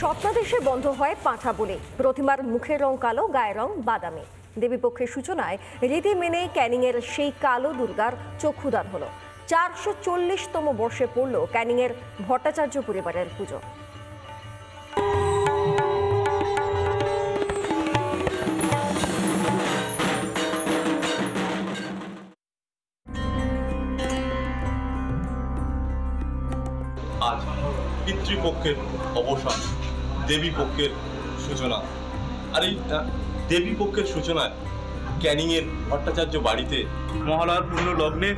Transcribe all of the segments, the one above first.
স্বপ্নাদেশে বন্ধ হয় পাঁঠা বলে, প্রতিমার মুখের রং কালো, গায়ের রং বাদামি। দেবীপক্ষের সূচনায় রীতি মেনে ক্যানিংয়ের সেই কালো দুর্গার চক্ষুদান হলো। 440তম বর্ষে পড়ল ক্যানিংয়ের ভট্টাচার্য পরিবারের পুজো। আজ পিতৃপক্ষের অবসান, দেবী পক্ষের সূচনা। আর এই দেবী পক্ষের সূচনায় ক্যানিংয়ের ভট্টাচার্য বাড়িতে মহালয়ার পূর্ণ লগ্নে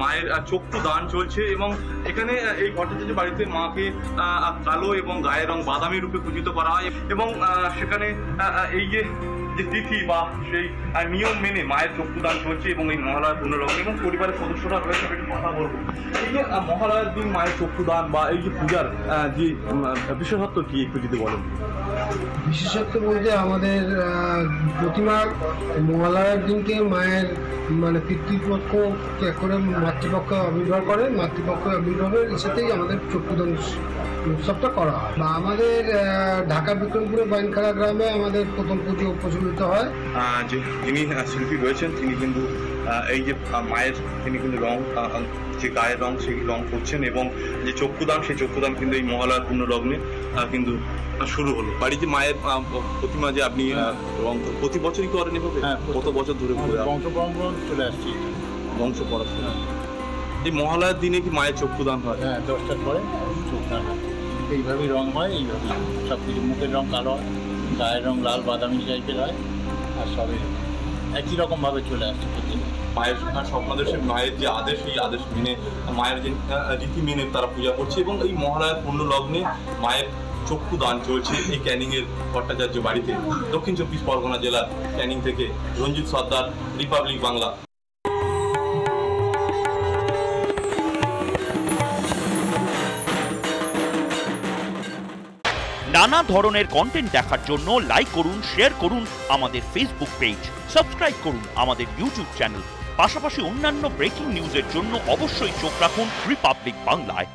মায়ের চক্ষু দান চলছে এবং এখানে এই ভট্টাচার্য বাড়িতে মাকে কালো এবং গায়ের রং বাদামি রূপে পূজিত করা হয় এবং সেখানে এই যে তিথি বা সেই নিয়ম মেনে মায়ের চক্ষুদান চলছে এবং এই মহালয়ার পূর্ণ লগ্নে এবং পরিবারের সদস্যরা রয়েছে একটু কথা বলবো। এই যে মহালয়ার দিন মায়ের চক্ষুদান বা এই যে পূজার যে বিশেষত্ব কি একটু যদি বলেন। বিশেষত্ব বলতে আমাদের প্রতিমা মহালয়ার দিনকে মায়ের পিতৃপক্ষ ত্যাগ করে মাতৃপক্ষ আবির্ভাব করে, মাতৃপক্ষ আবির্ভাবের সাথেই আমাদের চক্ষুদান উৎসবটা করা হয়। বা আমাদের ঢাকা বিক্রমপুরে বাইনখালা গ্রামে আমাদের প্রথম পুজো প্রচলিত হয়। যিনি শিল্পী রয়েছেন তিনি কিন্তু এই যে মায়ের তিনি কিন্তু রং যে গায়ের রং সেই রং করছেন এবং যে চক্ষুদান সেই চক্ষুদান কিন্তু এই মহালয়ার পূর্ণ লগ্নে কিন্তু শুরু হলো। বাড়িতে মায়ের প্রতিমা যে আপনি রং প্রতি বছরই করেন এভাবে? কত বছর ধরে বংশ পরম্পরা চলে আসছি। বংশ পরম্পরা। এই মহালয়ার দিনে কি মায়ের চক্ষুদান হয়? হ্যাঁ, 10টার পরে চক্ষুদান হয়। এইভাবেই রং হয়, এইভাবেই সব কিছু। মুখের রং কালো হয়, গায়ের রং লাল বাদামি টাইপের হয়, আর সবই একই রকমভাবে চলে আসছে। মায়ের স্বপ্নাদেশে মায়ের যে আদেশ, এই আদেশ মেনে মায়ের যে রীতি মেনে তারা পূজা করছে এবং এই মহালয়ার পূর্ণ লগ্নে মায়ের চক্ষু দান চলছে এই ক্যানিংয়ের ভট্টাচার্য বাড়িতে। দক্ষিণ 24 পরগনা জেলার ক্যানিং থেকে রঞ্জিত সর্দার, রিপাবলিক বাংলা। নানা ধরনের কন্টেন্ট দেখার জন্য লাইক করুন, শেয়ার করুন আমাদের ফেসবুক পেজ, সাবস্ক্রাইব করুন আমাদের ইউটিউব চ্যানেল। পাশাপাশি অন্যান্য ব্রেকিং নিউজের জন্য অবশ্যই চোখ রাখুন রিপাবলিক বাংলায়।